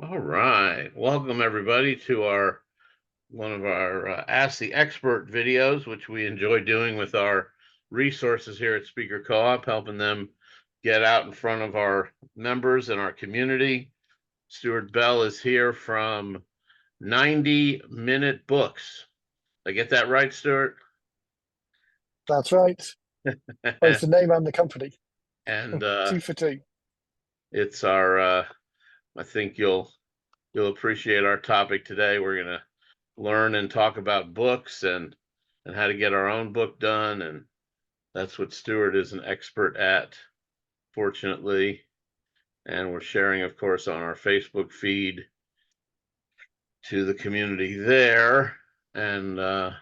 All right. Welcome everybody to our one of our Ask the Expert videos, which we enjoy doing with our resources here at Speaker Co-op, helping them get out in front of our members and our community. Stuart Bell is here from 90 Minute Books. I get that right, Stuart? That's right. Both the name and the company. And Two for two. it's our I think you'll appreciate our topic today. We're gonna learn and talk about books and how to get our own book done, and that's what Stuart is an expert at, fortunately. And we're sharing, of course, on our Facebook feed to the community there, and we're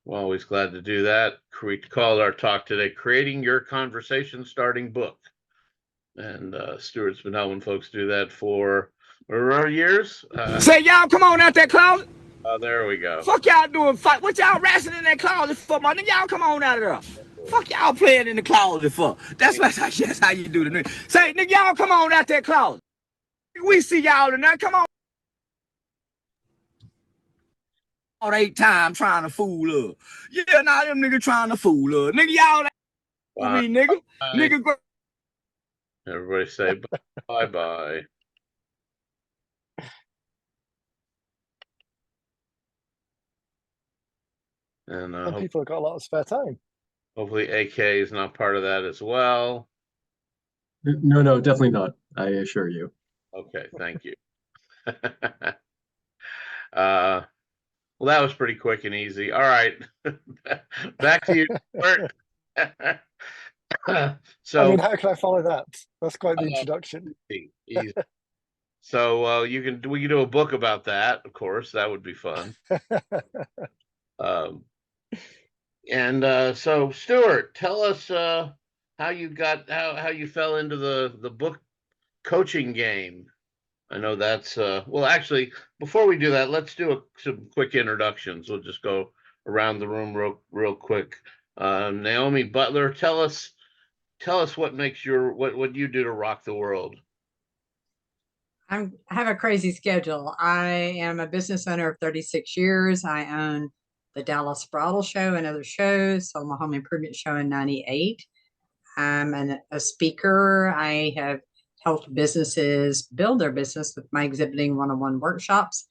always glad to do that. We called our talk today "Creating Your Conversation Starting Book," and Stuart's been helping folks do that for years. Say, y'all come on out that closet. Oh, there we go. Fuck y'all doing fight. What y'all wrestling in that closet for, man? Y'all come on out of there. Fuck y'all playing in the closet for. That's how you do the nigga. Say, nigga, y'all come on out that closet. We see y'all tonight. Come on. 8 times trying to fool her. Yeah, now them nigga trying to fool her. Nigga, y'all Bye. me, nigga. Bye. Nigga. Everybody say bye-bye. And Some people have got a lot of spare time. hopefully AK is not part of that as well. No, definitely not. I assure you. Okay, thank you. Well, that was pretty quick and easy. All right, back to you, Stuart. So, I mean, how can I follow that? That's quite the introduction. Easy. So we can do a book about that, of course. That would be fun. So Stuart, tell us how you fell into the book coaching game. I know that's well, actually, before we do that, let's do some quick introductions. We'll just go around the room real quick. Naomi Butler, tell us what makes what you do to rock the world. I have a crazy schedule. I am a business owner of 36 years. I own the Dallas Bridal Show and other shows, sold my home improvement show in 98. I'm a speaker. I have helped businesses build their business with my exhibiting one-on-one workshops.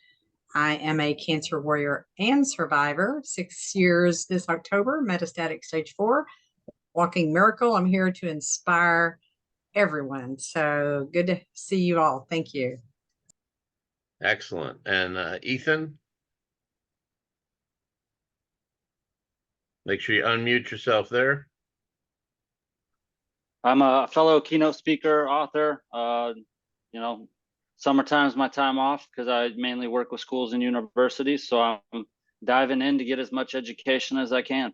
I am a cancer warrior and survivor, 6 years this October, metastatic stage 4, walking miracle. I'm here to inspire everyone. So good to see you all. Thank you. Excellent. And Ethan, make sure you unmute yourself there. I'm a fellow keynote speaker, author. Summertime's my time off because I mainly work with schools and universities. So I'm diving in to get as much education as I can.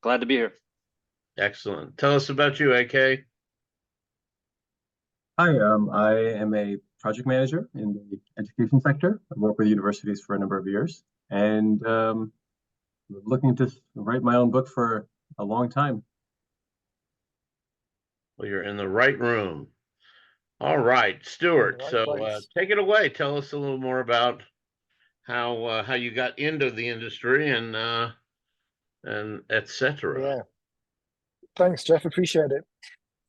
Glad to be here. Excellent. Tell us about you, AK. Hi, I am a project manager in the education sector. I worked with universities for a number of years, and looking to write my own book for a long time. Well, you're in the right room. All right, Stuart. So take it away. Tell us a little more about how you got into the industry and etc. Yeah. Thanks, Jeff. Appreciate it.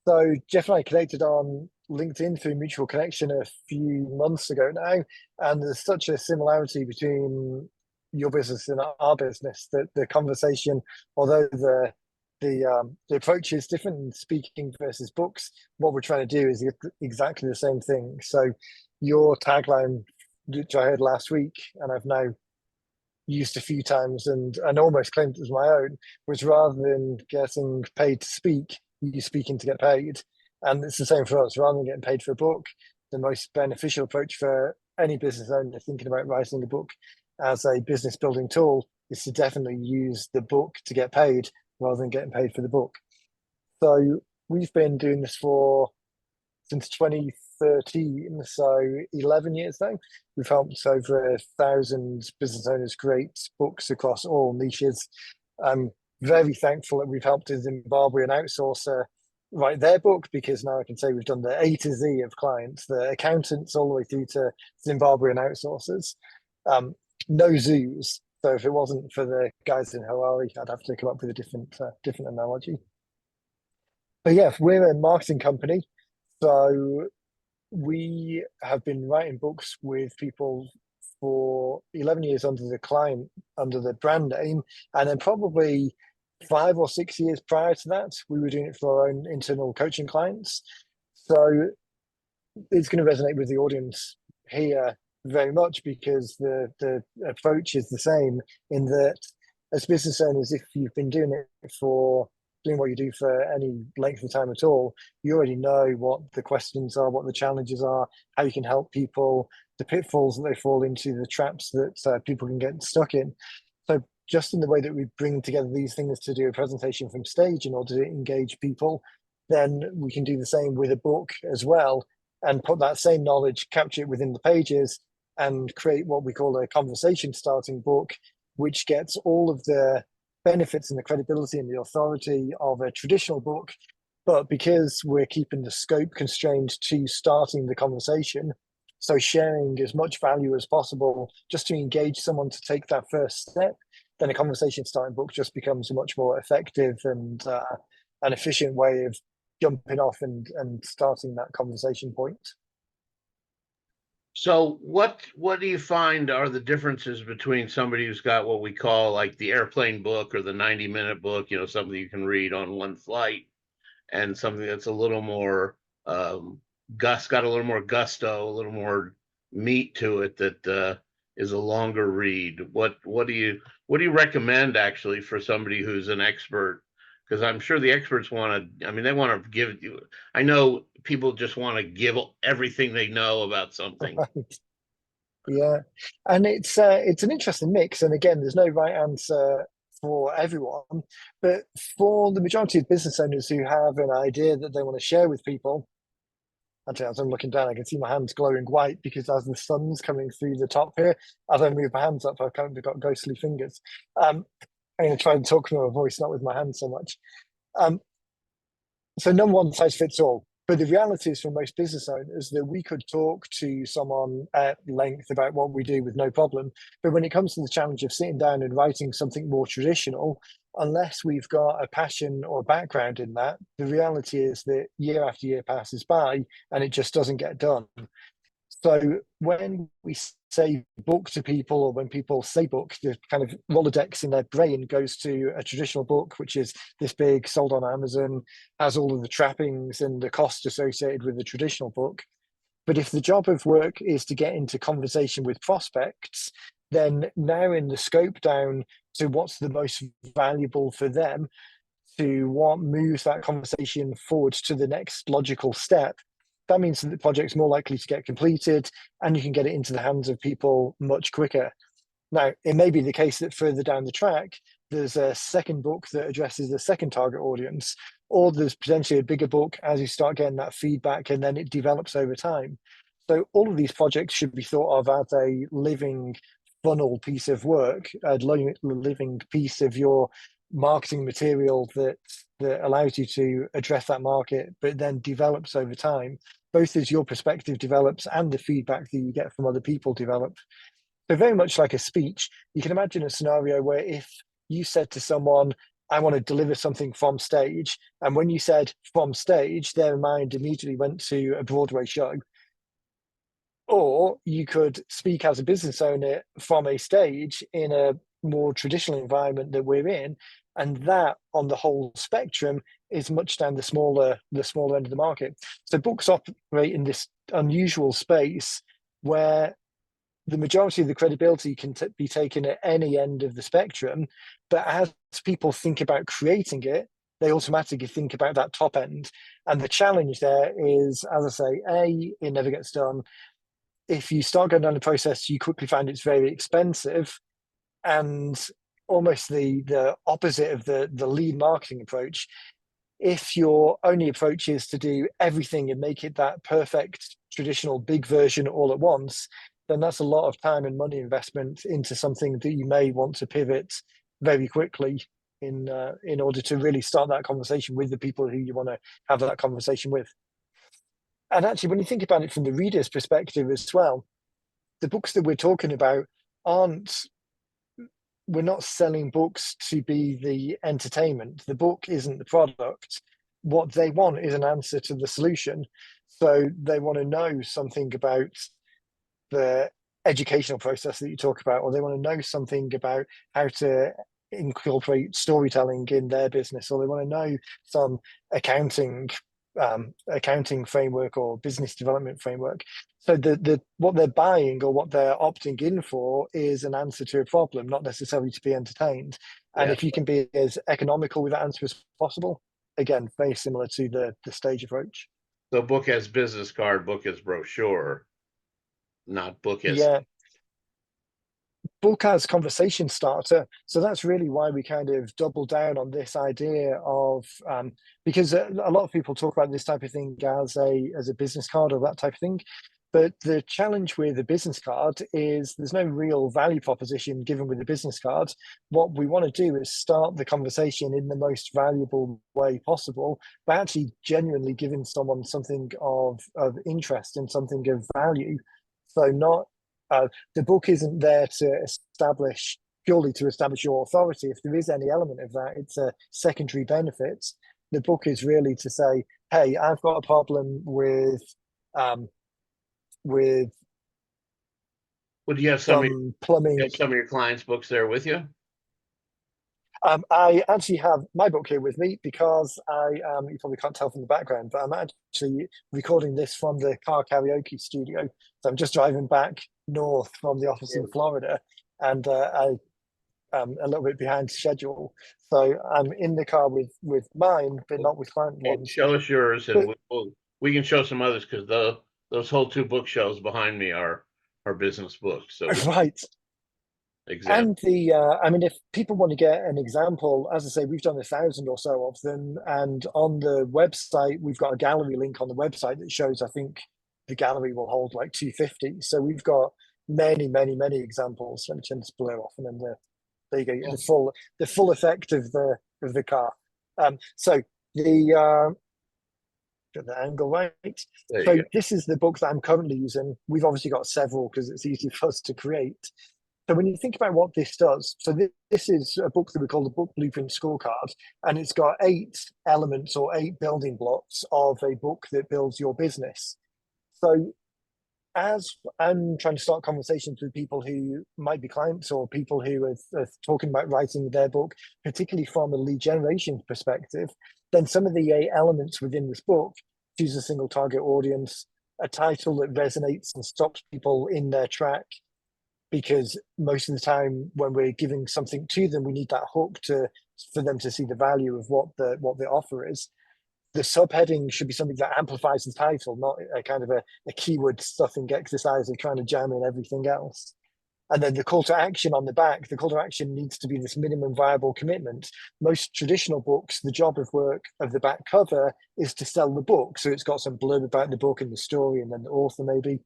So Jeff and I connected on LinkedIn through mutual connection a few months ago now, and there's such a similarity between your business and our business that the conversation, although the approach is different in speaking versus books, what we're trying to do is exactly the same thing. So your tagline, which I heard last week, and I've now used a few times and almost claimed it was my own, was rather than getting paid to speak, you speaking to get paid. And it's the same for us. Rather than getting paid for a book, the most beneficial approach for any business owner thinking about writing a book as a business building tool is to definitely use the book to get paid rather than getting paid for the book. So we've been doing this since 2013, so 11 years now. We've helped over 1,000 business owners create books across all niches. I'm very thankful that we've helped a Zimbabwean outsourcer write their book, because now I can say we've done the A to Z of clients, the accountants all the way through to Zimbabwean outsourcers. No zoos. So if it wasn't for the guys in Hawaii, I'd have to come up with a different analogy. But yeah, we're a marketing company, so we have been writing books with people for 11 years under the brand name, and then probably 5 or 6 years prior to that, we were doing it for our own internal coaching clients. So it's going to resonate with the audience here very much, because the approach is the same, in that as business owners, if you've been doing what you do for any length of time at all, you already know what the questions are, what the challenges are, how you can help people, the pitfalls that they fall into, the traps that people can get stuck in. So just in the way that we bring together these things to do a presentation from stage in order to engage people, then we can do the same with a book as well, and put that same knowledge, capture it within the pages, and create what we call a conversation starting book, which gets all of the benefits and the credibility and the authority of a traditional book. But because we're keeping the scope constrained to starting the conversation, so sharing as much value as possible just to engage someone to take that first step, then a conversation starting book just becomes a much more effective and an efficient way of jumping off and starting that conversation point. So what do you find are the differences between somebody who's got what we call like the airplane book or the 90-minute book, something you can read on one flight, and something that's a little more got a little more gusto, a little more meat to it, that is a longer read? What do you recommend actually for somebody who's an expert? Because I'm sure the experts they want to give you, I know people just want to give everything they know about something. Right. Yeah, and it's an interesting mix. And again, there's no right answer for everyone, but for the majority of business owners who have an idea that they want to share with people, actually, as I'm looking down, I can see my hands glowing white, because as the sun's coming through the top here, as I move my hands up, I've kind of got ghostly fingers. I'm going to try and talk from my voice, not with my hands so much. So no one size fits all. But the reality is, for most business owners, that we could talk to someone at length about what we do with no problem. But when it comes to the challenge of sitting down and writing something more traditional, unless we've got a passion or a background in that, the reality is that year after year passes by and it just doesn't get done. So when we say book to people, or when people say book, the kind of Rolodex in their brain goes to a traditional book, which is this big, sold on Amazon, has all of the trappings and the cost associated with the traditional book. But if the job of work is to get into conversation with prospects, then narrowing the scope down to what's the most valuable for them, to what moves that conversation forward to the next logical step, that means that the project's more likely to get completed and you can get it into the hands of people much quicker. Now, it may be the case that further down the track, there's a second book that addresses a second target audience, or there's potentially a bigger book as you start getting that feedback and then it develops over time. So all of these projects should be thought of as a living funnel piece of work, a living piece of your marketing material that allows you to address that market, but then develops over time, both as your perspective develops and the feedback that you get from other people develop. So very much like a speech, you can imagine a scenario where if you said to someone, I want to deliver something from stage, and when you said from stage, their mind immediately went to a Broadway show. Or you could speak as a business owner from a stage in a more traditional environment that we're in, and that on the whole spectrum is much down the smaller end of the market. So books operate in this unusual space where the majority of the credibility can be taken at any end of the spectrum, but as people think about creating it, they automatically think about that top end. And the challenge there is, as I say, it never gets done. If you start going down the process, you quickly find it's very expensive, and almost the opposite of the lead marketing approach. If your only approach is to do everything and make it that perfect traditional big version all at once, then that's a lot of time and money investment into something that you may want to pivot very quickly. in order to really start that conversation with the people who you want to have that conversation with. And actually, when you think about it from the reader's perspective as well, the books that we're talking about we're not selling books to be the entertainment. The book isn't the product. What they want is an answer to the solution. So they want to know something about the educational process that you talk about, or they want to know something about how to incorporate storytelling in their business, or they want to know some accounting framework or business development framework. So the what they're buying or what they're opting in for is an answer to a problem, not necessarily to be entertained. And if you can be as economical with that answer as possible, again, very similar to the stage approach. So book as business card, book as brochure, not book as. Yeah. Book as conversation starter. So that's really why we kind of double down on this idea of because a lot of people talk about this type of thing as a business card or that type of thing. But the challenge with a business card is there's no real value proposition given with a business card. What we want to do is start the conversation in the most valuable way possible by actually genuinely giving someone something of interest and something of value. So not the book isn't there to purely to establish your authority. If there is any element of that, it's a secondary benefit. The book is really to say, hey, I've got a problem with Would you have some plumbing. you have some of your clients' books there with you? I actually have my book here with me because you probably can't tell from the background, but I'm actually recording this from the car karaoke studio. So I'm just driving back north from the office in Florida, and I'm a little bit behind schedule. So I'm in the car with mine, but not with client ones. Show us yours, and we can show some others, because those whole two bookshelves behind me are business books. So right. Example. And if people want to get an example, as I say, we've done 1,000 or so of them. And on the website, we've got a gallery link on the website that shows, I think the gallery will hold like 250. So we've got many, many, many examples. Let me turn this blur off, and then there you go. Yeah. The full effect of the car. So get the angle right. So this is the book that I'm currently using. We've obviously got several because it's easy for us to create. So when you think about what this does, so this is a book that we call the Book Blueprint Scorecard, and it's got 8 elements or 8 building blocks of a book that builds your business. So as I'm trying to start conversations with people who might be clients or people who are talking about writing their book, particularly from a lead generation perspective, then some of the 8 elements within this book: choose a single target audience, a title that resonates and stops people in their track, because most of the time when we're giving something to them, we need that hook for them to see the value of what the offer is. The subheading should be something that amplifies the title, not a kind of a keyword stuffing exercise of trying to jam in everything else. And then the call to action on the back, the call to action needs to be this minimum viable commitment. Most traditional books, the job of work of the back cover is to sell the book. So it's got some blurb about the book and the story and then the author maybe.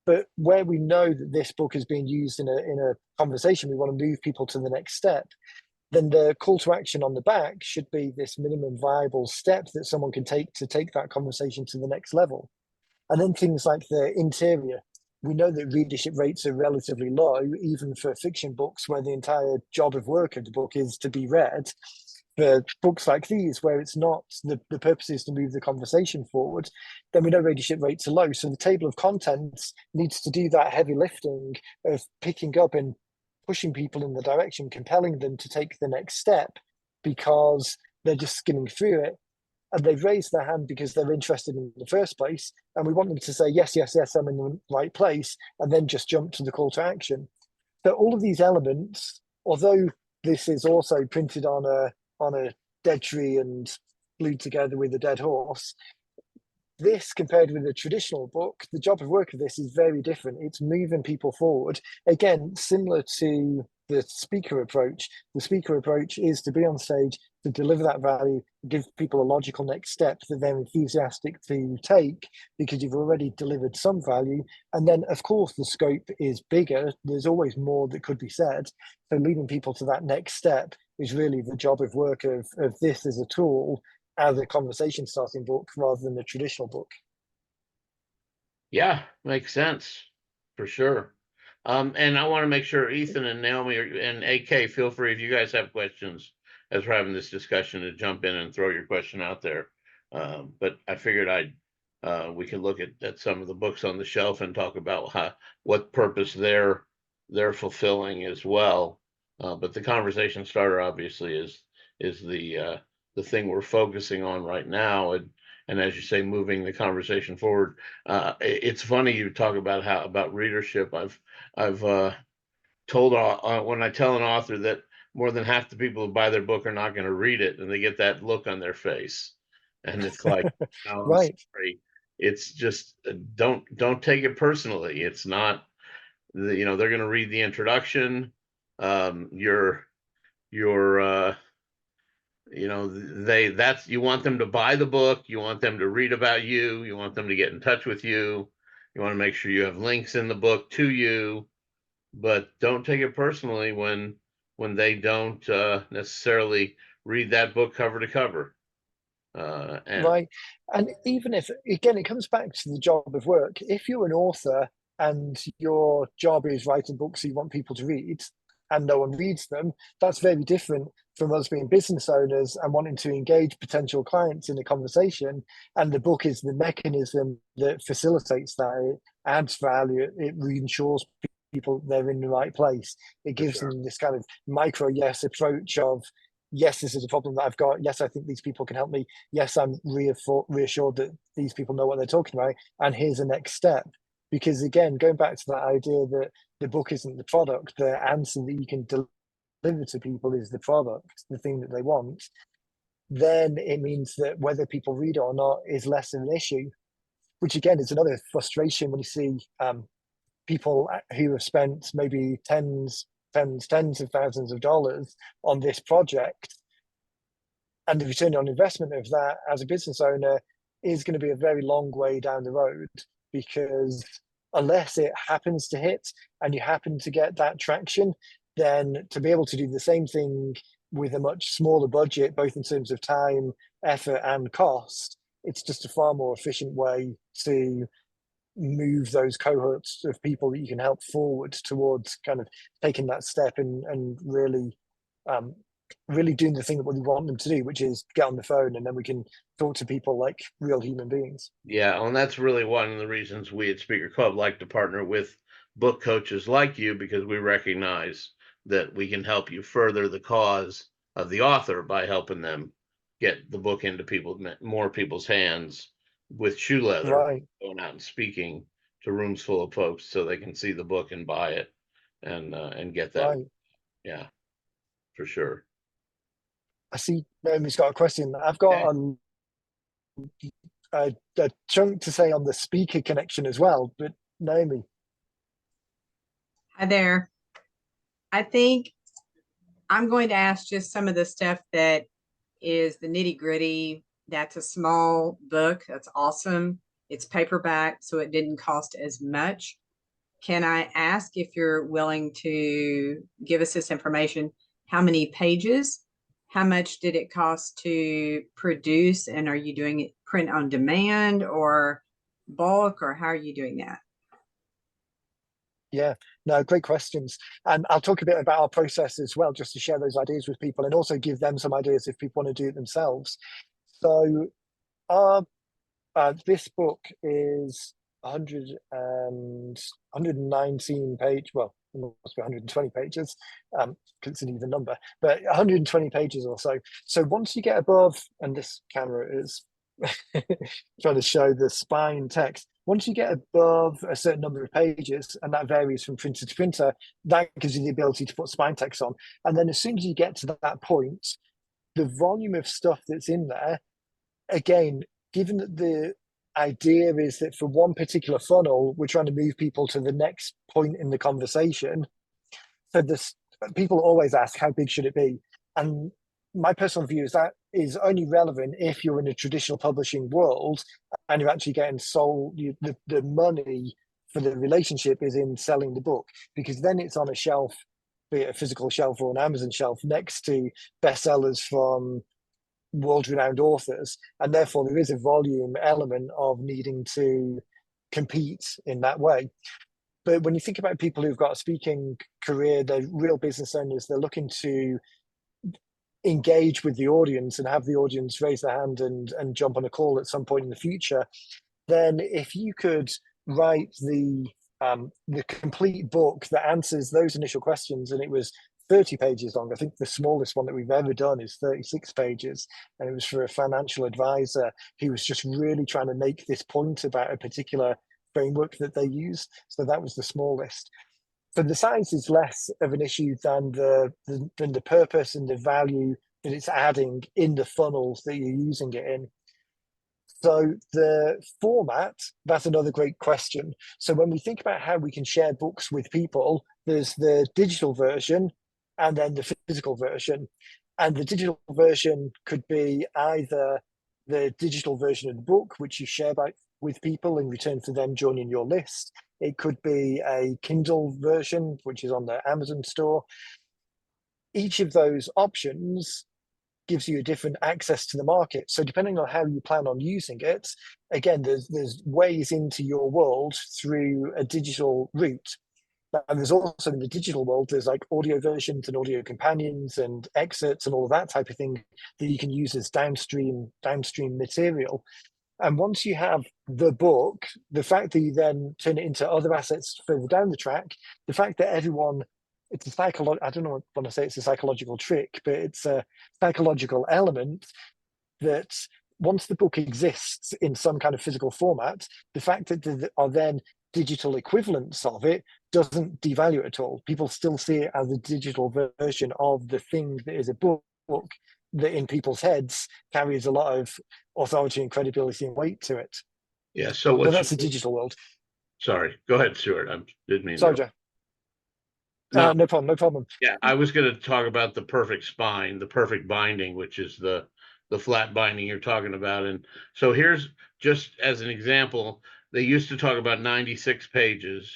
But where we know that this book is being used in a conversation, we want to move people to the next step. Then the call to action on the back should be this minimum viable step that someone can take to take that conversation to the next level. And then things like the interior. We know that readership rates are relatively low, even for fiction books, where the entire job of work of the book is to be read. For books like these, where it's not, the purpose is to move the conversation forward, then we know readership rates are low. So the table of contents needs to do that heavy lifting of picking up and pushing people in the direction, compelling them to take the next step, because they're just skimming through it and they've raised their hand because they're interested in the first place. And we want them to say, yes, yes, yes, I'm in the right place, and then just jump to the call to action. So all of these elements, although this is also printed on a dead tree and glued together with a dead horse, this, compared with a traditional book, the job of work of this is very different. It's moving people forward. Again, similar to the speaker approach. The speaker approach is to be on stage, to deliver that value, give people a logical next step that they're enthusiastic to take because you've already delivered some value. And then, of course, the scope is bigger. There's always more that could be said. So leading people to that next step is really the job of work of this as a tool, as a conversation starting book rather than a traditional book. Yeah, makes sense for sure. And I want to make sure Ethan and Naomi and AK, feel free if you guys have questions as we're having this discussion to jump in and throw your question out there. But I figured we could look at some of the books on the shelf and talk about what purpose they're fulfilling as well. But the conversation starter obviously is the thing we're focusing on right now, and as you say, moving the conversation forward. It's funny you talk about readership. I've told when I tell an author that more than half the people who buy their book are not going to read it, and they get that look on their face, and it's like, no, I'm Right. sorry. It's just don't take it personally. It's not they're going to read the introduction. Your you want them to buy the book, you want them to read about you want them to get in touch with you want to make sure you have links in the book to you, but don't take it personally when they don't necessarily read that book cover to cover. And Right. And even if, again, it comes back to the job of work. If you're an author and your job is writing books you want people to read and no one reads them, that's very different from us being business owners and wanting to engage potential clients in a conversation. And the book is the mechanism that facilitates that. It adds value, it reassures people they're in the right place. It gives sure. them this kind of micro yes approach of, yes, this is a problem that I've got. Yes, I think these people can help me. Yes, I'm reassured that these people know what they're talking about. And here's the next step. Because again, going back to that idea that the book isn't the product, the answer that you can deliver to people is the product, the thing that they want, then it means that whether people read it or not is less of an issue, which again is another frustration when you see people who have spent maybe tens of thousands of dollars on this project, and the return on investment of that as a business owner is going to be a very long way down the road, because unless it happens to hit and you happen to get that traction, then to be able to do the same thing with a much smaller budget, both in terms of time, effort, and cost, it's just a far more efficient way to move those cohorts of people that you can help forward towards kind of taking that step and really really doing the thing that we want them to do, which is get on the phone, and then we can talk to people like real human beings. Yeah, and that's really one of the reasons we at Speaker Club like to partner with book coaches like you, because we recognize that we can help you further the cause of the author by helping them get the book into more people's hands with shoe leather, Right. going out and speaking to rooms full of folks so they can see the book and buy it and get that. Right. Yeah, for sure. I see Naomi's got a question. I've got a chunk to say on the speaker connection as well, but Naomi. Hi there. I think I'm going to ask just some of the stuff that is the nitty gritty. That's a small book. That's awesome. It's paperback, so it didn't cost as much. Can I ask, if you're willing to give us this information, how many pages? How much did it cost to produce? And are you doing it print on demand or bulk, or how are you doing that? Yeah, no, great questions. And I'll talk a bit about our process as well, just to share those ideas with people and also give them some ideas if people want to do it themselves. So our this book is 119 page, well, it must be 120 pages, because it's an even number, but 120 pages or so. So once you get above, and this camera is trying to show the spine text, once you get above a certain number of pages, and that varies from printer to printer, that gives you the ability to put spine text on. And then as soon as you get to that point, the volume of stuff that's in there, again, given that the idea is that for one particular funnel, we're trying to move people to the next point in the conversation. So this, people always ask, how big should it be? And my personal view is that is only relevant if you're in a traditional publishing world and you're actually getting sold, the money for the relationship is in selling the book, because then it's on a shelf be it a physical shelf or an Amazon shelf, next to bestsellers from world-renowned authors, and therefore there is a volume element of needing to compete in that way. But when you think about people who've got a speaking career, they're real business owners, they're looking to engage with the audience and have the audience raise their hand and jump on a call at some point in the future, then if you could write the complete book that answers those initial questions, and it was 30 pages long. I think the smallest one that we've ever done is 36 pages, and it was for a financial advisor who was just really trying to make this point about a particular framework that they use. So that was the smallest. So the size is less of an issue than the purpose and the value that it's adding in the funnels that you're using it in. So the format, that's another great question. So when we think about how we can share books with people, there's the digital version and then the physical version. And the digital version could be either the digital version of the book, which you share with people in return for them joining your list. It could be a Kindle version, which is on the Amazon store. Each of those options gives you a different access to the market. So depending on how you plan on using it, again, there's ways into your world through a digital route. And there's also in the digital world, there's like audio versions and audio companions and excerpts and all of that type of thing that you can use as downstream material. And once you have the book, the fact that you then turn it into other assets further down the track, the fact that everyone, it's a psychological, I don't know when I say it's a psychological trick, but it's a psychological element that once the book exists in some kind of physical format, the fact that there are then digital equivalents of it doesn't devalue it at all. People still see it as a digital version of the thing that is a book that in people's heads carries a lot of authority and credibility and weight to it. Yeah. So But that's the digital world. Sorry, go ahead, Stuart. I didn't mean. Sorry, Jeff. No. No problem. No problem. Yeah, I was going to talk about the perfect spine, the perfect binding, which is the flat binding you're talking about. And so here's just as an example, they used to talk about 96 pages,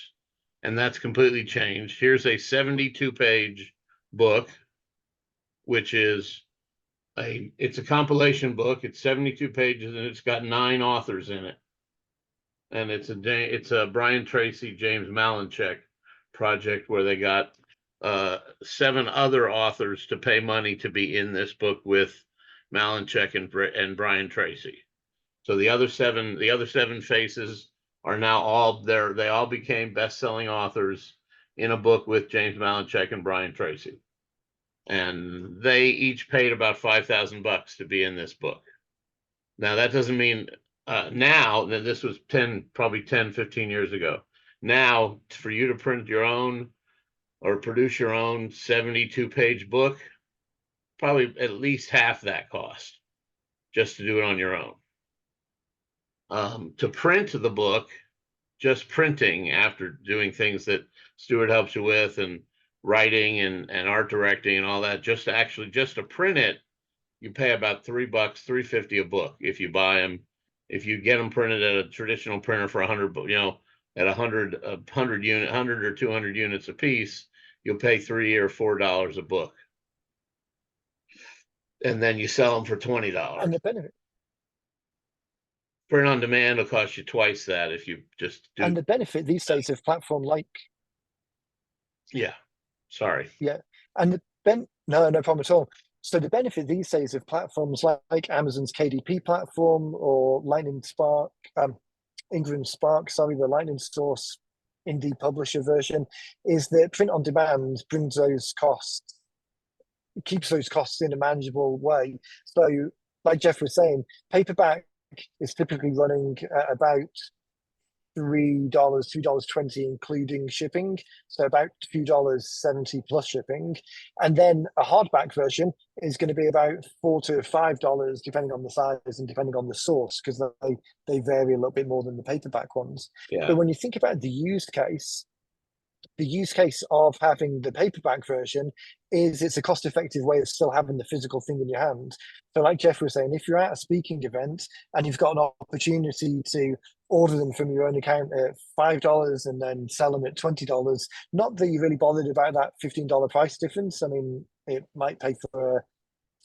and that's completely changed. Here's a 72-page book, which is it's a compilation book. It's 72 pages, and it's got 9 authors in it. And it's a Brian Tracy, James Malinchek project where they got 7 other authors to pay money to be in this book with Malinchek and Brian Tracy. So the other seven faces are now all there. They all became best-selling authors in a book with James Malinchek and Brian Tracy, and they each paid about $5,000 to be in this book. Now that doesn't mean now that this was probably 10, 15 years ago. Now, for you to print your own or produce your own 72-page book, probably at least half that cost just to do it on your own. To print the book, just printing after doing things that Stuart helps you with and writing and art directing and all that, just to print it, you pay about $3, $3.50 a book if you buy them. If you get them printed at a traditional printer for 100, at 100 or 200 units a piece, you'll pay $3 or $4 a book, and then you sell them for $20. And the benefit. Print on demand will cost you twice that if you just do. And the benefit these days of platform like. Yeah, sorry. Yeah, and no problem at all. So the benefit these days of platforms like Amazon's KDP platform or Lightning Spark, Ingram Spark, sorry, the Lightning Source indie publisher version, is that print on demand brings those costs, keeps those costs in a manageable way. So, like Jeff was saying, paperback is typically running at about $3.20 including shipping, so about $2.70 plus shipping. And then a hardback version is going to be about $4 to $5 depending on the size and depending on the source, because they vary a little bit more than the paperback ones. Yeah. But when you think about the use case of having the paperback version is it's a cost-effective way of still having the physical thing in your hand. So like Jeff was saying, if you're at a speaking event and you've got an opportunity to order them from your own account at $5 and then sell them at $20. Not that you're really bothered about that $15 price difference. I mean, it might pay for a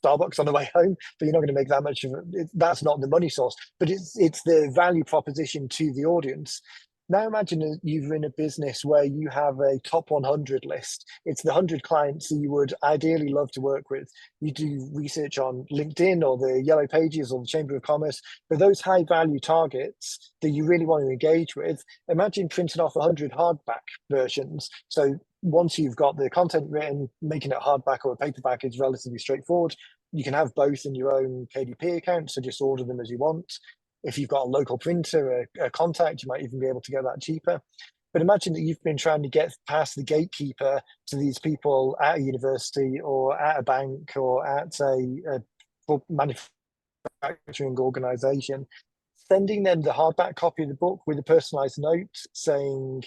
Starbucks on the way home, but you're not going to make that much of it. That's not the money source, but it's the value proposition to the audience. Now imagine that you're in a business where you have a top 100 list. It's the 100 clients that you would ideally love to work with. You do research on LinkedIn or the Yellow Pages or the Chamber of Commerce. For those high value targets that you really want to engage with, imagine printing off 100 hardback versions. So once you've got the content written, making it hardback or a paperback is relatively straightforward. You can have both in your own KDP account, so just order them as you want. If you've got a local printer, a contact, you might even be able to get that cheaper. But imagine that you've been trying to get past the gatekeeper to these people at a university or at a bank or at a manufacturing organization, sending them the hardback copy of the book with a personalized note saying,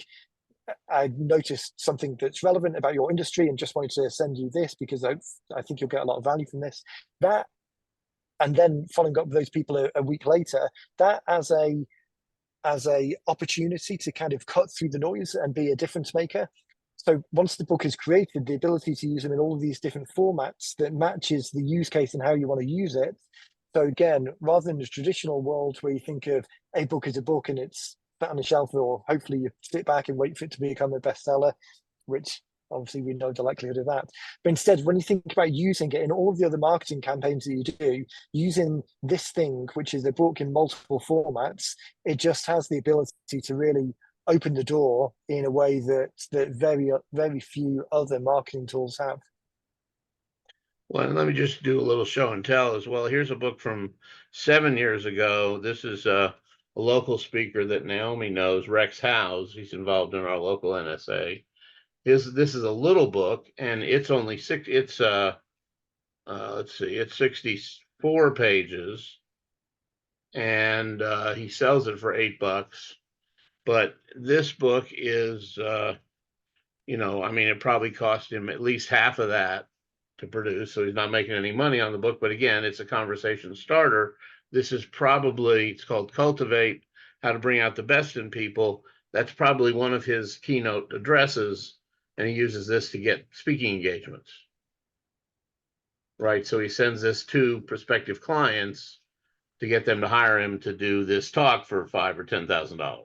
I noticed something that's relevant about your industry and just wanted to send you this because I think you'll get a lot of value from this. That, and then following up with those people a week later, that as a opportunity to kind of cut through the noise and be a difference maker. So once the book is created, the ability to use them in all of these different formats that matches the use case and how you want to use it. So again, rather than the traditional world where you think of a book as a book and it's sat on the shelf, or hopefully you sit back and wait for it to become a bestseller, which obviously we know the likelihood of that. But instead, when you think about using it in all of the other marketing campaigns that you do, using this thing, which is a book in multiple formats, it just has the ability to really open the door in a way that very few other marketing tools have. Well, and let me just do a little show and tell as well. Here's a book from 7 years ago. This is a local speaker that Naomi knows, Rex Howes. He's involved in our local NSA. This is a little book, and it's only let's see, it's 64 pages, and he sells it for $8. But this book is, I mean, it probably cost him at least half of that to produce, so he's not making any money on the book. But again, it's a conversation starter. This is probably, it's called Cultivate: How to Bring Out the Best in People. That's probably one of his keynote addresses, and he uses this to get speaking engagements. Right, so he sends this to prospective clients to get them to hire him to do this talk for $5,000 or $10,000.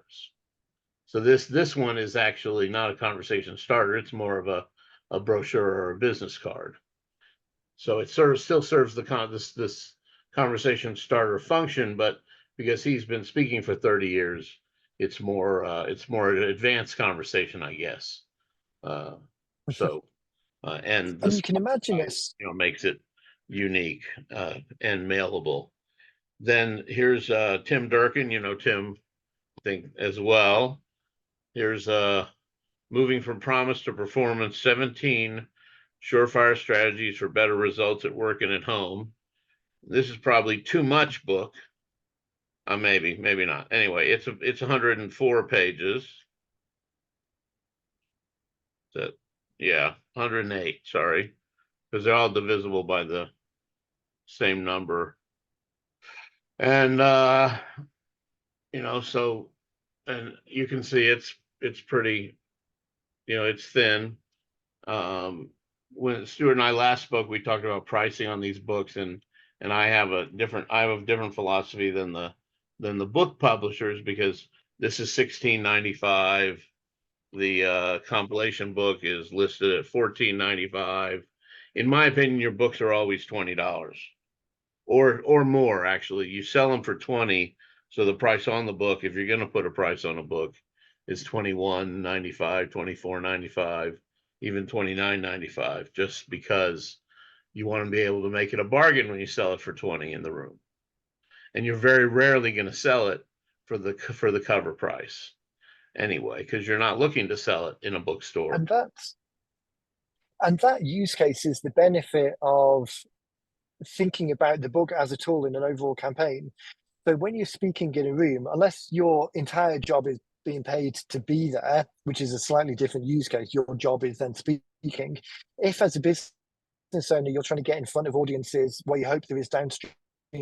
So this one is actually not a conversation starter. It's more of a brochure or a business card. So it still serves this conversation starter function, but because he's been speaking for 30 years, it's more an advanced conversation, I guess. And you can imagine this, makes it unique and mailable. Then here's Tim Durkin. Tim, I think, as well. Here's Moving from Promise to Performance: 17 Surefire Strategies for Better Results at Work and at Home. This is probably too much book. Maybe not. Anyway, it's 104 pages. Yeah, 108, sorry, because they're all divisible by the same number. And so, and you can see it's pretty, it's thin. When Stuart and I last spoke, we talked about pricing on these books, and I have a different philosophy than the book publishers, because this is $16.95. The compilation book is listed at $14.95. In my opinion, your books are always $20 or more. Actually, you sell them for $20, so the price on the book, if you're going to put a price on a book, is $21.95, $24.95, even $29.95, just because you want to be able to make it a bargain when you sell it for $20 in the room. And you're very rarely going to sell it for the cover price anyway, because you're not looking to sell it in a bookstore. And that use case is the benefit of thinking about the book as a tool in an overall campaign. So when you're speaking in a room, unless your entire job is being paid to be there, which is a slightly different use case, your job is then speaking. If as a business owner, you're trying to get in front of audiences where you hope there is downstream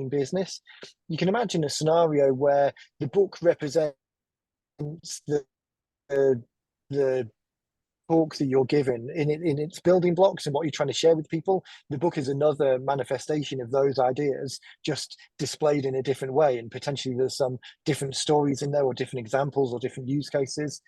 business, you can imagine a scenario where the book represents the the talk that you're given in its building blocks and what you're trying to share with people. The book is another manifestation of those ideas, just displayed in a different way, and potentially there's some different stories in there, or different examples, or different use cases.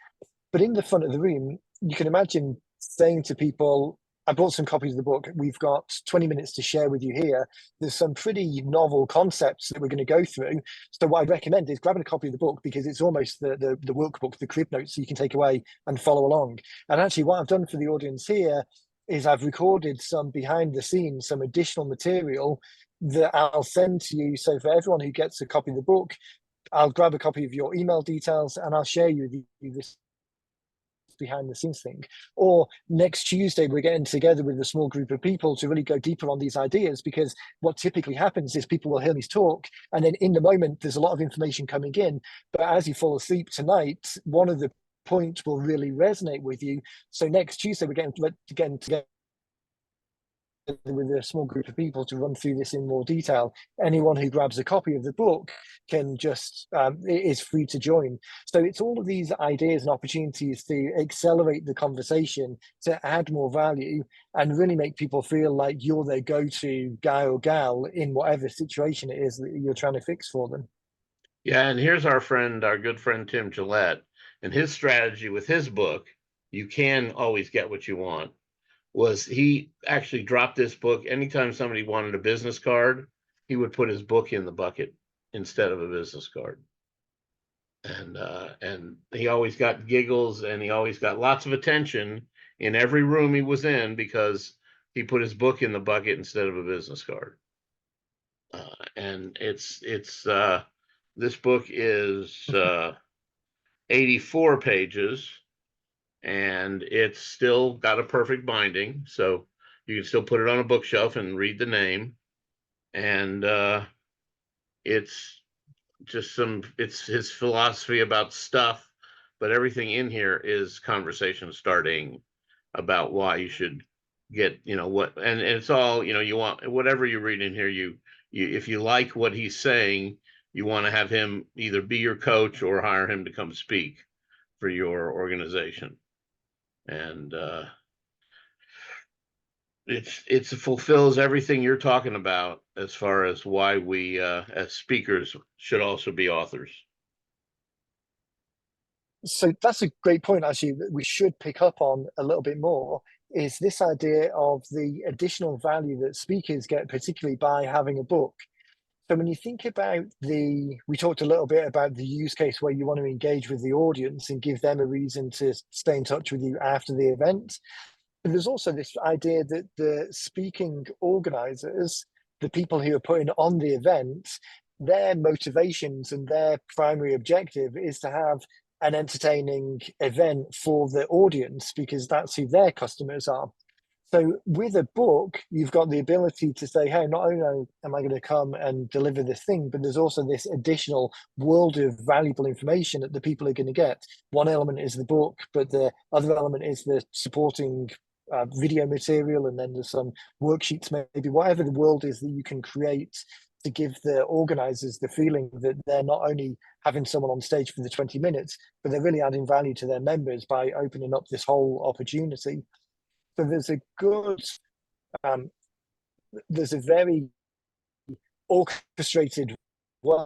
But in the front of the room, you can imagine saying to people, I brought some copies of the book. We've got 20 minutes to share with you here. There's some pretty novel concepts that we're going to go through. So what I'd recommend is grabbing a copy of the book, because it's almost the workbook, the crib notes, so you can take away and follow along. And actually what I've done for the audience here is I've recorded some behind the scenes, some additional material that I'll send to you. So for everyone who gets a copy of the book, I'll grab a copy of your email details and I'll share you this behind the scenes thing. Or next Tuesday, we're getting together with a small group of people to really go deeper on these ideas, because what typically happens is people will hear me talk, and then in the moment, there's a lot of information coming in. But as you fall asleep tonight, one of the points will really resonate with you. So next Tuesday, we're getting together with a small group of people to run through this in more detail. Anyone who grabs a copy of the book can just is free to join. So it's all of these ideas and opportunities to accelerate the conversation, to add more value, and really make people feel like you're their go-to guy or gal in whatever situation it is that you're trying to fix for them. Yeah, and here's our good friend Tim Gillette, and his strategy with his book, You Can Always Get What You Want, was he actually dropped this book anytime somebody wanted a business card, he would put his book in the bucket instead of a business card. And he always got giggles, and he always got lots of attention in every room he was in, because he put his book in the bucket instead of a business card. And this book is 84 pages, and it's still got a perfect binding, so you can still put it on a bookshelf and read the name. And it's just it's his philosophy about stuff, but everything in here is conversation starting about why you should get, what, and it's all, you want, whatever you read in here, you if you like what he's saying, you want to have him either be your coach or hire him to come speak for your organization. And it fulfills everything you're talking about as far as why we as speakers should also be authors. So that's a great point, actually, that we should pick up on a little bit more, is this idea of the additional value that speakers get, particularly by having a book. So when you think about we talked a little bit about the use case where you want to engage with the audience and give them a reason to stay in touch with you after the event. But there's also this idea that the speaking organizers, the people who are putting on the event, their motivations and their primary objective is to have an entertaining event for the audience, because that's who their customers are. So with a book, you've got the ability to say, hey, not only am I going to come and deliver this thing, but there's also this additional world of valuable information that the people are going to get. One element is the book, but the other element is the supporting video material, and then there's some worksheets, maybe whatever the world is that you can create to give the organizers the feeling that they're not only having someone on stage for the 20 minutes, but they're really adding value to their members by opening up this whole opportunity. So there's a good, there's a very orchestrated way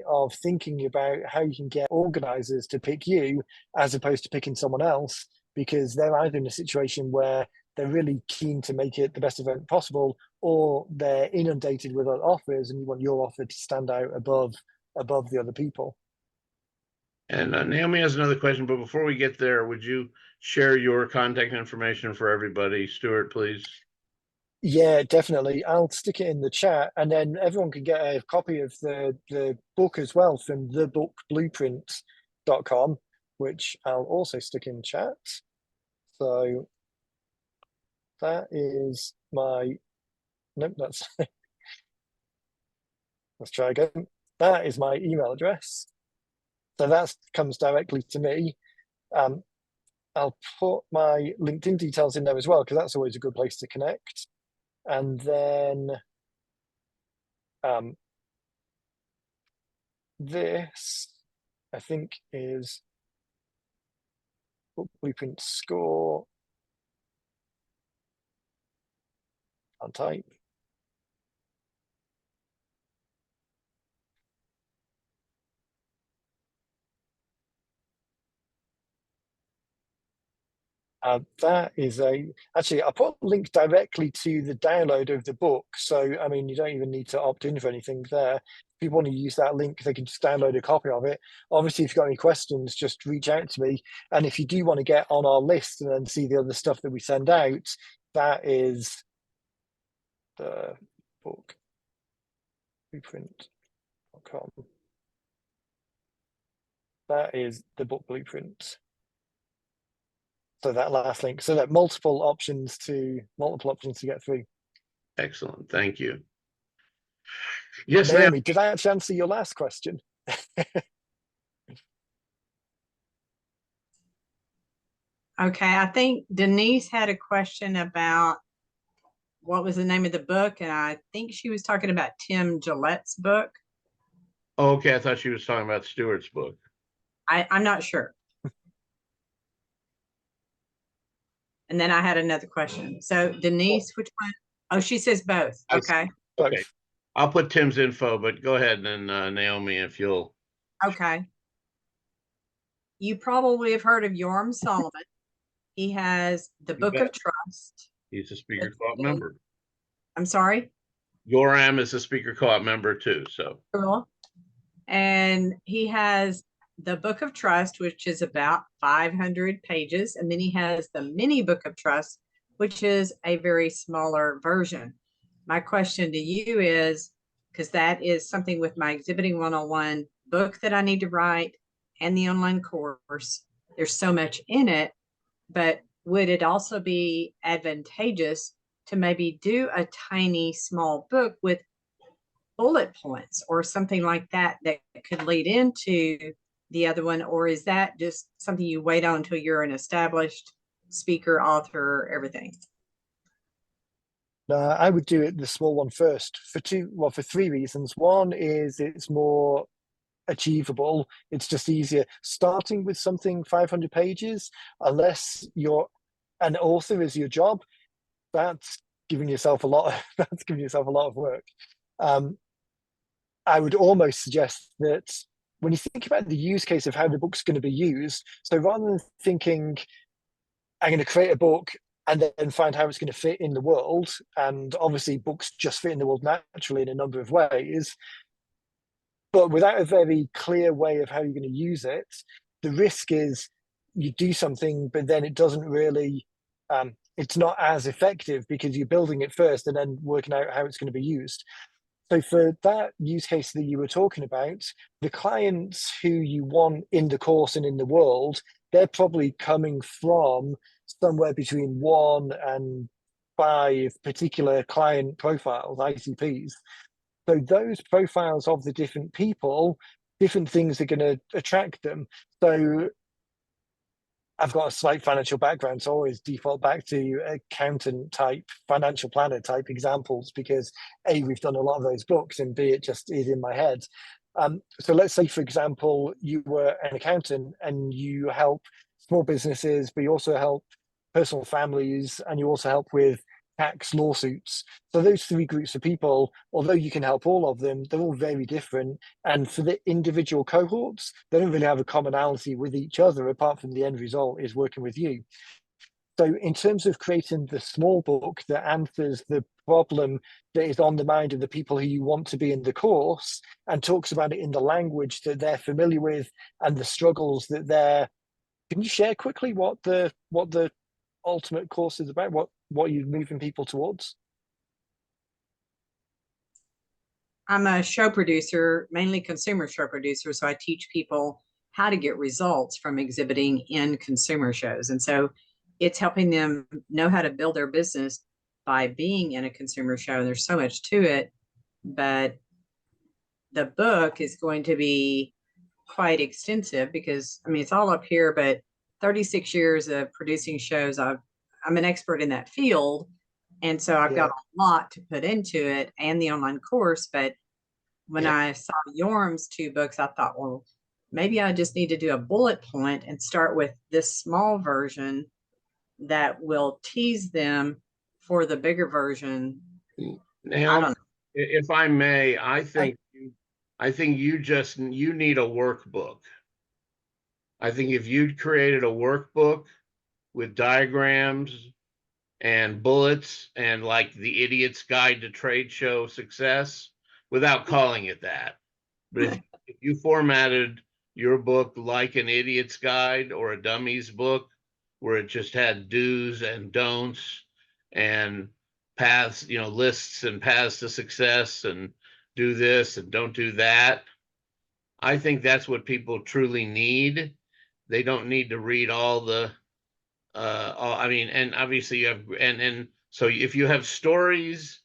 of thinking about how you can get organizers to pick you as opposed to picking someone else, because they're either in a situation where they're really keen to make it the best event possible, or they're inundated with other offers and you want your offer to stand out above the other people. And Naomi has another question, but before we get there, would you share your contact information for everybody? Stuart, please. Yeah, definitely. I'll stick it in the chat, and then everyone can get a copy of the book as well from thebookblueprint.com, which I'll also stick in chat. So that is my, nope, that's, let's try again. That is my email address. So that comes directly to me. I'll put my LinkedIn details in there as well, because that's always a good place to connect. And then this I think is book blueprint score. I'll type. That is actually, I put a link directly to the download of the book. So, I mean, you don't even need to opt in for anything there. If people want to use that link, they can just download a copy of it. Obviously, if you've got any questions, just reach out to me. And if you do want to get on our list and then see the other stuff that we send out, that is the book blueprint.com. That is the book blueprint. So that last link, so that multiple options to get through. Excellent. Thank you. Yes, ma'am. Naomi, did I actually answer your last question? Okay, I think Denise had a question about what was the name of the book, and I think she was talking about Tim Gillette's book. Oh, okay, I thought she was talking about Stuart's book. I'm not sure. And then I had another question. So Denise, which one? Oh, she says both. Okay. Okay. Both. I'll put Tim's info, but go ahead and then Naomi, if you'll. Okay. You probably have heard of Yoram Solomon. He has the Book of Trust. He's a speaker co-op member. I'm sorry? Yoram is a speaker co-op member too, so. Cool. And he has the Book of Trust, which is about 500 pages. And then he has the Mini Book of Trust, which is a very smaller version. My question to you is, because that is something with my Exhibiting 101 book that I need to write and the online course, there's so much in it, but would it also be advantageous to maybe do a tiny small book with bullet points or something like that that could lead into the other one? Or is that just something you wait on until you're an established speaker, author, everything? I would do it the small one first for three reasons. One is it's more achievable. It's just easier starting with something 500 pages, unless you're an author is your job. That's giving yourself a lot of work. I would almost suggest that when you think about the use case of how the book's going to be used, so rather than thinking I'm going to create a book and then find how it's going to fit in the world, and obviously books just fit in the world naturally in a number of ways, but without a very clear way of how you're going to use it, the risk is you do something, but then it doesn't really, it's not as effective because you're building it first and then working out how it's going to be used. So for that use case that you were talking about, the clients who you want in the course and in the world, they're probably coming from somewhere between 1 and 5 particular client profiles, ICPs. So those profiles of the different people, different things are going to attract them. So I've got a slight financial background, so I always default back to accountant type, financial planner type examples because A, we've done a lot of those books, and B, it just is in my head. So let's say, for example, you were an accountant and you help small businesses, but you also help personal families, and you also help with tax lawsuits. So those 3 groups of people, although you can help all of them, they're all very different. And for the individual cohorts, they don't really have a commonality with each other, apart from the end result is working with you. So in terms of creating the small book that answers the problem that is on the mind of the people who you want to be in the course and talks about it in the language that they're familiar with and the struggles that they're, can you share quickly what the ultimate course is about? What you're moving people towards? I'm a show producer, mainly consumer show producer. So I teach people how to get results from exhibiting in consumer shows. And so it's helping them know how to build their business by being in a consumer show. And there's so much to it, but the book is going to be quite extensive because, I mean, it's all up here, but 36 years of producing shows, I'm an expert in that field. And so I've got a lot to put into it and the online course. But when I saw Yoram's 2 books, I thought, well, maybe I just need to do a bullet point and start with this small version that will tease them for the bigger version. I Now, don't know. if I may, I think you need a workbook. I think if you'd created a workbook with diagrams and bullets and like the Idiot's Guide to Trade Show Success, without calling it that, but if you formatted your book like an idiot's guide or a dummy's book, where it just had do's and don'ts and paths, lists and paths to success and do this and don't do that, I think that's what people truly need. They don't need to read all the and obviously you have, and so if you have stories,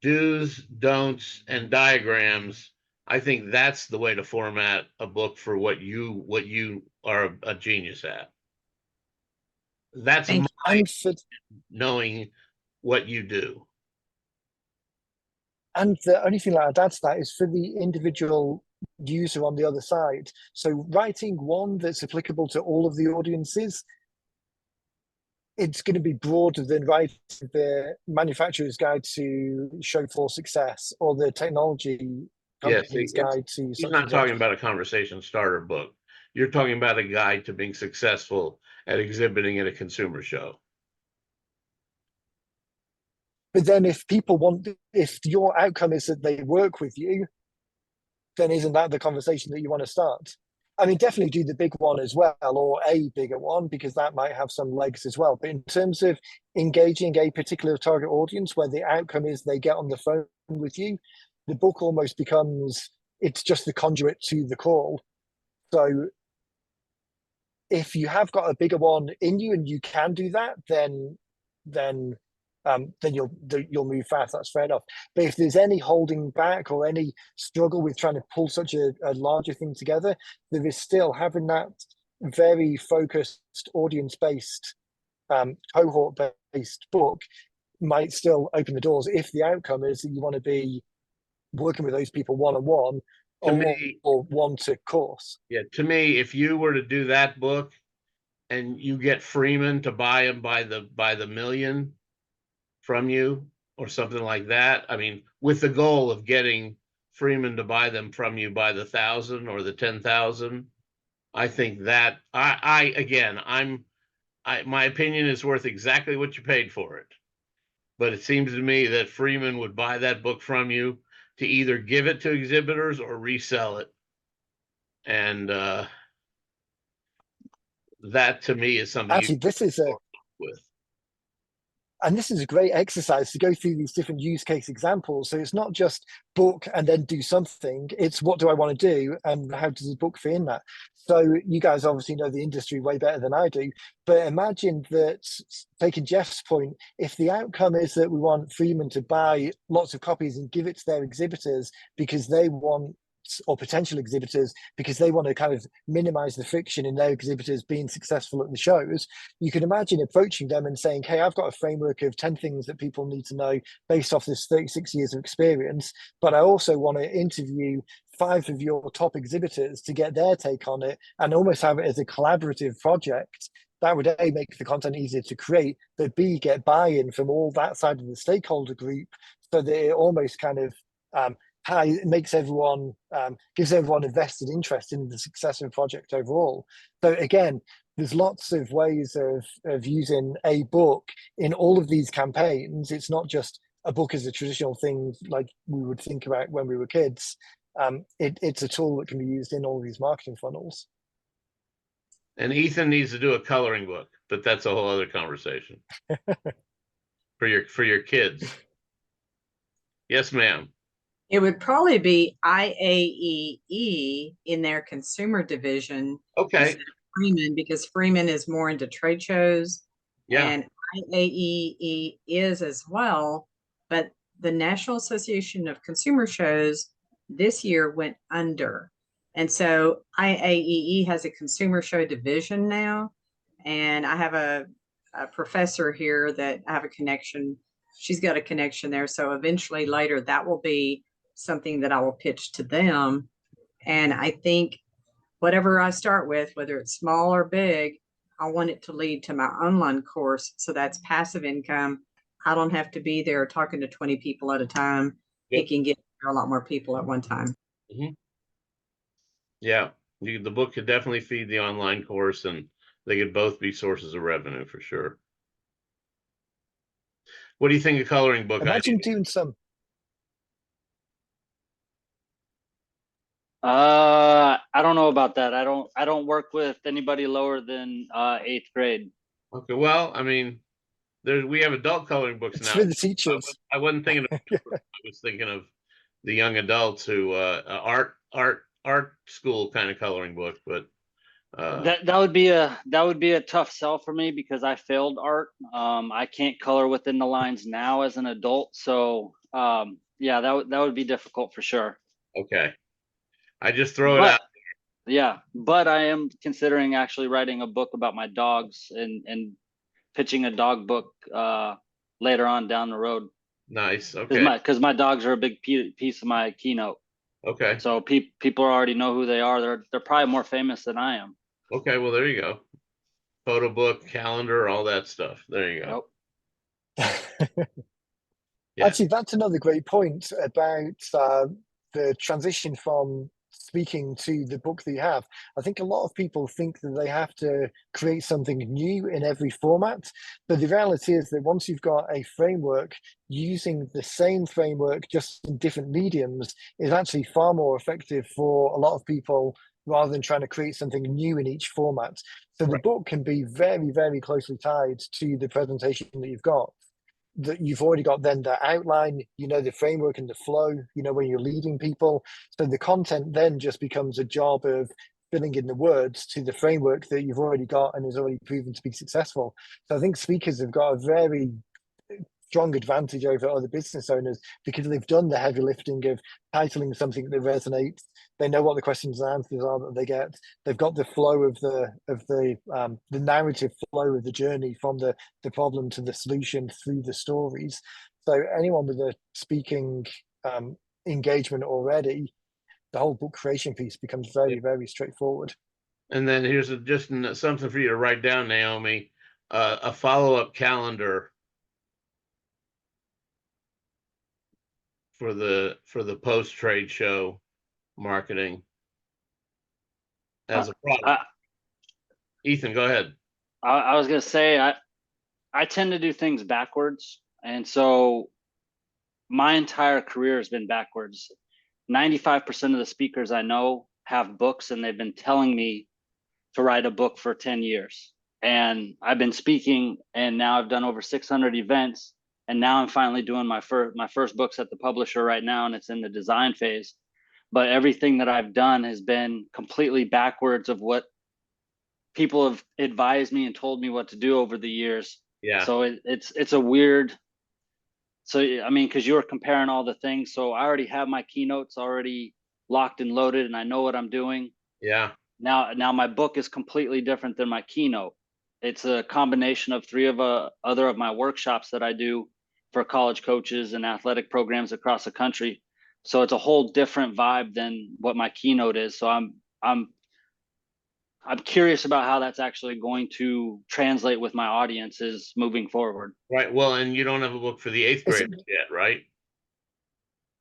do's, don'ts, and diagrams, I think that's the way to format a book for what you are a genius at. That's Thank my And for knowing what you do. And the only thing I'd add to that is for the individual user on the other side. So writing one that's applicable to all of the audiences, it's going to be broader than writing the manufacturer's guide to show for success or the technology Yes, company's guide to he's such not and talking such. about a conversation starter book. You're talking about a guide to being successful at exhibiting at a consumer show. But then if people want, if your outcome is that they work with you, then isn't that the conversation that you want to start? I mean, definitely do the big one as well, or a bigger one, because that might have some legs as well. But in terms of engaging a particular target audience where the outcome is they get on the phone with you, the book almost becomes, it's just the conduit to the call. So if you have got a bigger one in you and you can do that, then you'll move fast. That's fair enough. But if there's any holding back or any struggle with trying to pull such a larger thing together, there is still having that very focused audience-based, cohort-based book might still open the doors if the outcome is that you want to be working with those people one-on-one or one to course. Yeah, to me, if you were to do that book and you get Freeman to buy them by the million from you or something like that, I mean, with the goal of getting Freeman to buy them from you by the 1,000 or the 10,000, I think that my opinion is worth exactly what you paid for it. But it seems to me that Freeman would buy that book from you to either give it to exhibitors or resell it. And that to me is something Actually, this is a with. And this is a great exercise to go through these different use case examples. So it's not just book and then do something. It's what do I want to do and how does the book fit in that? So you guys obviously know the industry way better than I do. But imagine that, taking Jeff's point, if the outcome is that we want Freeman to buy lots of copies and give it to their exhibitors because they want, or potential exhibitors, because they want to kind of minimize the friction in their exhibitors being successful at the shows, you can imagine approaching them and saying, hey, I've got a framework of 10 things that people need to know based off this 36 years of experience, but I also want to interview 5 of your top exhibitors to get their take on it and almost have it as a collaborative project. That would A, make the content easier to create, but B, get buy-in from all that side of the stakeholder group so that it almost kind of it makes everyone, gives everyone a vested interest in the success of the project overall. So again, there's lots of ways of using a book in all of these campaigns. It's not just a book as a traditional thing like we would think about when we were kids. It's a tool that can be used in all these marketing funnels. And Ethan needs to do a coloring book, but that's a whole other conversation. for your kids. Yes, ma'am. It would probably be IAEE in their consumer division. Okay. Freeman, because Freeman is more into trade shows. Yeah. And IAEE is as well. But the National Association of Consumer Shows this year went under. And so IAEE has a consumer show division now. And I have a professor here that I have a connection. She's got a connection there. So eventually later that will be something that I will pitch to them. And I think whatever I start with, whether it's small or big, I want it to lead to my online course. So that's passive income. I don't have to be there talking to 20 people at a time. Yep. It can get a lot more people at one time. Yeah, the book could definitely feed the online course, and they could both be sources of revenue for sure. What do you think of coloring book Imagine idea? doing some. I don't know about that. I don't work with anybody lower than 8th grade. Okay, well, I mean, we have adult coloring books It's now. for the teachers. I wasn't thinking of I was thinking of the young adults who art school kind of coloring book, but That would be a tough sell for me because I failed art. I can't color within the lines now as an adult, so yeah, that would be difficult for sure. okay. I just throw it But out. yeah, but I am considering actually writing a book about my dogs and pitching a dog book later on down the road. Nice. Okay. Because my dogs are a big piece of my keynote. Okay. So people already know who they are. They're probably more famous than I am. Okay. Well, there you go. Photo book, calendar, all that stuff. There you go. Yep. Yeah. Actually, that's another great point about the transition from speaking to the book that you have. I think a lot of people think that they have to create something new in every format, but the reality is that once you've got a framework, using the same framework just in different mediums is actually far more effective for a lot of people rather than trying to create something new in each format. So the Right. book can be very, very closely tied to the presentation that you've got. That you've already got then the outline, you know, the framework and the flow, you know, when you're leading people. So the content then just becomes a job of filling in the words to the framework that you've already got and is already proven to be successful. So I think speakers have got a very strong advantage over other business owners because they've done the heavy lifting of titling something that resonates. They know what the questions and answers are that they get. They've got the flow of the narrative flow of the journey from the problem to the solution through the stories. So anyone with a speaking engagement already, the whole book creation piece becomes very, very straightforward. And then here's just something for you to write down, Naomi. A follow-up calendar for the post trade show marketing as a product. Ethan, go ahead. I was gonna say I tend to do things backwards, and so my entire career has been backwards. 95% of the speakers I know have books, and they've been telling me to write a book for 10 years. And I've been speaking, and now I've done over 600 events, and now I'm finally doing my first books at the publisher right now, and it's in the design phase. But everything that I've done has been completely backwards of what people have advised me and told me what to do over the years. Yeah. So it's a weird. So I mean, because you were comparing all the things, so I already have my keynotes already locked and loaded, and I know what I'm doing. Yeah. Now my book is completely different than my keynote. It's a combination of three of other of my workshops that I do for college coaches and athletic programs across the country. So it's a whole different vibe than what my keynote is. So I'm curious about how that's actually going to translate with my audiences moving forward. Right. Well, and you don't have a book for the 8th graders yet, right?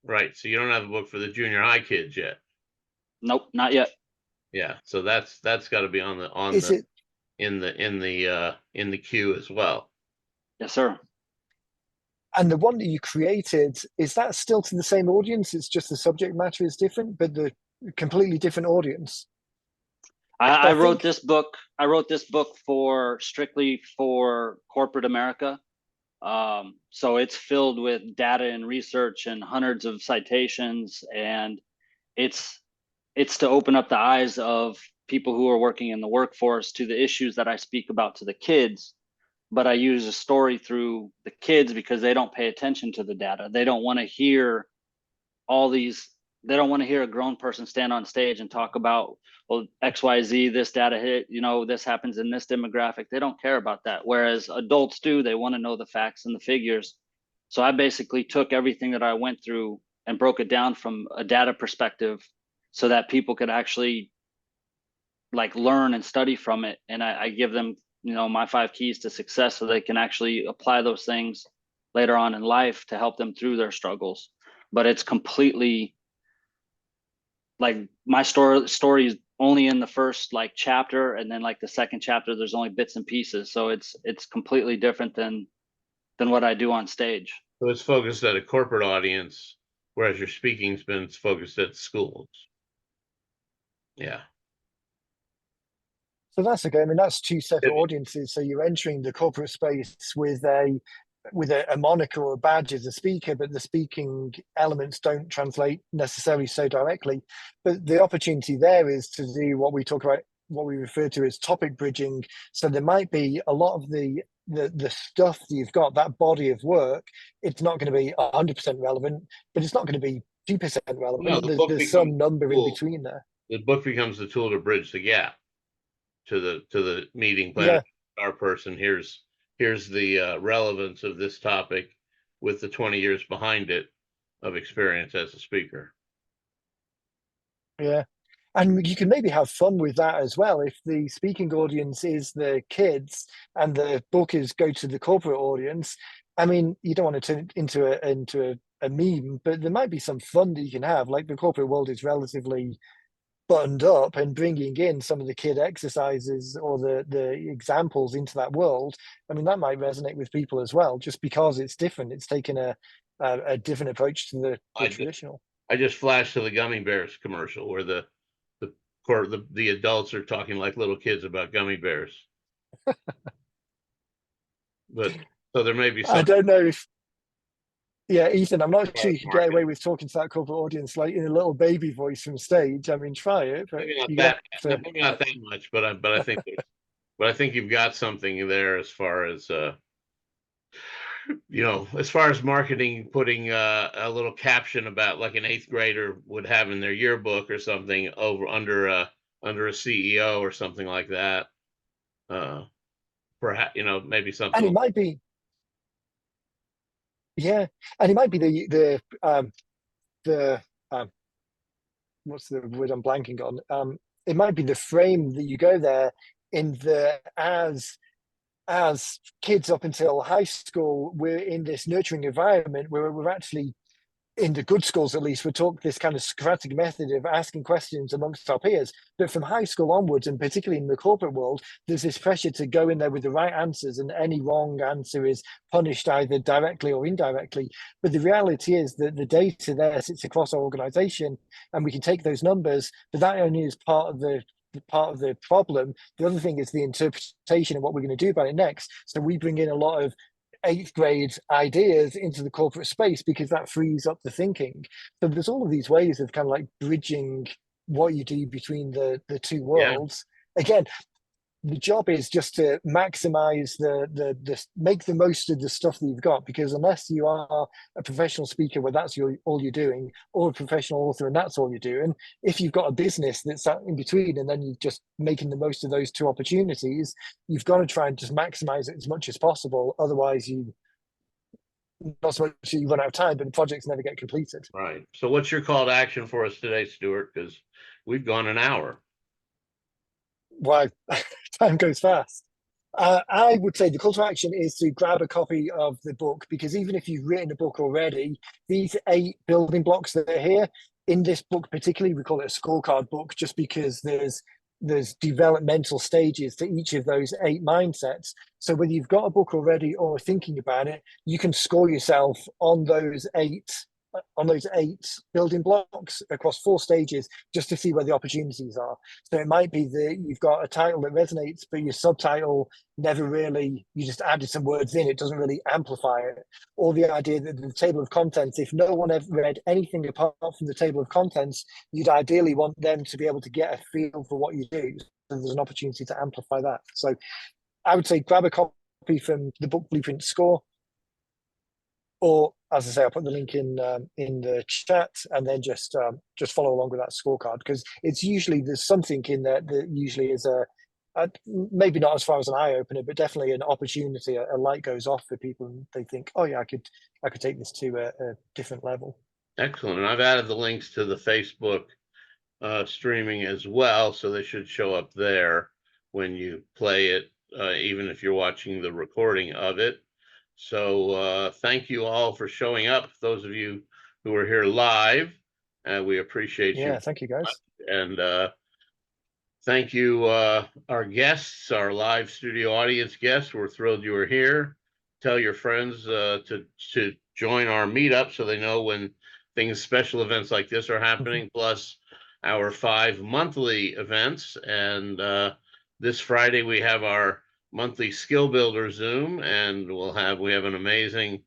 Right. So you don't have a book for the junior high kids yet. Nope, not yet. Yeah. So that's got to be on in the queue as well. Yes, sir. And the one that you created, is that still to the same audience? It's just the subject matter is different, but the completely different audience. I wrote this book. I wrote this book strictly for corporate America. So it's filled with data and research and hundreds of citations, and it's to open up the eyes of people who are working in the workforce to the issues that I speak about to the kids. But I use a story through the kids because they don't pay attention to the data. They don't want to hear they don't want to hear a grown person stand on stage and talk about, well, XYZ, this data hit, this happens in this demographic. They don't care about that. Whereas adults do, they want to know the facts and the figures. So I basically took everything that I went through and broke it down from a data perspective so that people could actually like learn and study from it. And I give them, you know, my 5 keys to success so they can actually apply those things later on in life to help them through their struggles. But it's completely like my story is only in the first like chapter, and then like the second chapter there's only bits and pieces, so it's completely different than what I do on stage. So it's focused at a corporate audience, whereas your speaking's been focused at schools. Yeah. So that's okay. I mean, that's two separate audiences. So you're entering the corporate space with a moniker or a badge as a speaker, but the speaking elements don't translate necessarily so directly. But the opportunity there is to do what we talk about, what we refer to as topic bridging. So there might be a lot of the stuff that you've got, that body of work, it's not going to be 100% relevant, but it's not going to be 2% relevant. No, there's some number in between there. The book becomes the tool to bridge the gap to the meeting plan. Yeah. Our person, here's the relevance of this topic with the 20 years behind it of experience as a speaker. Yeah. And you can maybe have fun with that as well. If the speaking audience is the kids and the book is go to the corporate audience, I mean, you don't want to turn it into a meme, but there might be some fun that you can have. Like the corporate world is relatively buttoned up, and bringing in some of the kid exercises or the examples into that world, I mean, that might resonate with people as well, just because it's different. It's taken a different approach to the traditional. I just flashed to the gummy bears commercial where the adults are talking like little kids about gummy bears. But so there may be some. I don't know if, yeah, Ethan, I'm not sure you can get away with talking to that corporate audience like in a little baby voice from stage. I mean, try it, but maybe not that much. But I think but I think you've got something there as far as you know, as far as marketing, putting a little caption about like an 8th grader would have in their yearbook or something over under a CEO or something like that. Perhaps, you know, maybe something. And it might be, yeah, and it might be the what's the word I'm blanking on? It might be the frame that you go there in the as kids up until high school, we're in this nurturing environment where we're actually, in the good schools at least, we talk this kind of Socratic method of asking questions amongst our peers. But from high school onwards, and particularly in the corporate world, there's this pressure to go in there with the right answers, and any wrong answer is punished either directly or indirectly. But the reality is that the data there sits across our organization, and we can take those numbers, but that only is part of the problem. The other thing is the interpretation of what we're going to do about it next. So we bring in a lot of 8th grade ideas into the corporate space because that frees up the thinking. So there's all of these ways of kind of like bridging what you do between the two worlds. Yeah. Again, the job is just to maximize the make the most of the stuff that you've got, because unless you are a professional speaker where that's all you're doing, or a professional author and that's all you're doing, if you've got a business that's in between and then you're just making the most of those two opportunities, you've got to try and just maximize it as much as possible. Otherwise you not so much you run out of time, but the projects never get completed. Right. So what's your call to action for us today, Stuart? Because we've gone an hour. Wow, time goes fast. I would say the call to action is to grab a copy of the book, because even if you've written a book already, these 8 building blocks that are here in this book, particularly, we call it a scorecard book, just because there's developmental stages to each of those 8 mindsets. So whether you've got a book already or thinking about it, you can score yourself on those 8 building blocks across 4 stages, just to see where the opportunities are. So it might be that you've got a title that resonates, but your subtitle never really, you just added some words in, it doesn't really amplify it. Or the idea that the table of contents, if no one ever read anything apart from the table of contents, you'd ideally want them to be able to get a feel for what you do. So there's an opportunity to amplify that. So I would say grab a copy from the book Blueprint Score, or as I say, I'll put the link in the chat, and then just follow along with that scorecard, because it's usually, there's something in there that usually is a maybe not as far as an eye opener, but definitely an opportunity. A light goes off for people, and they think, oh yeah, I could take this to a different level. Excellent. And I've added the links to the Facebook streaming as well, so they should show up there when you play it, even if you're watching the recording of it. So thank you all for showing up. Those of you who are here live, we appreciate you. Yeah, thank you guys. And thank you, our guests, our live studio audience guests. We're thrilled you were here. Tell your friends to join our meetup so they know when special events like this are happening, plus our 5 monthly events. And this Friday we have our monthly skill builder Zoom, and we have an amazing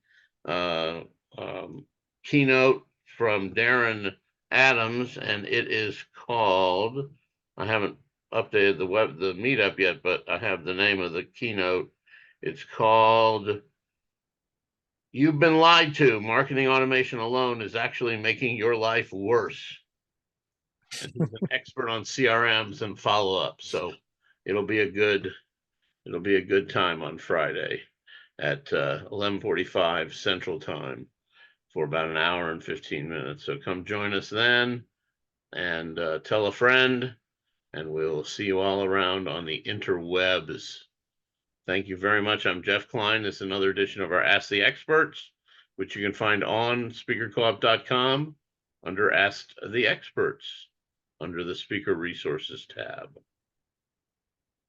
keynote from Darren Adams, and it is called, I haven't updated the meetup yet, but I have the name of the keynote. It's called "You've Been Lied To. Marketing Automation Alone is Actually Making Your Life Worse." And he's an expert on CRMs and follow-up. So it'll be a good time on Friday at 11:45 Central Time for about an hour and 15 minutes. So come join us then, and tell a friend, and we'll see you all around on the interwebs. Thank you very much. I'm Jeff Klein. This is another edition of our Ask the Experts, which you can find on speakercoop.com under Ask the Experts, under the Speaker Resources tab.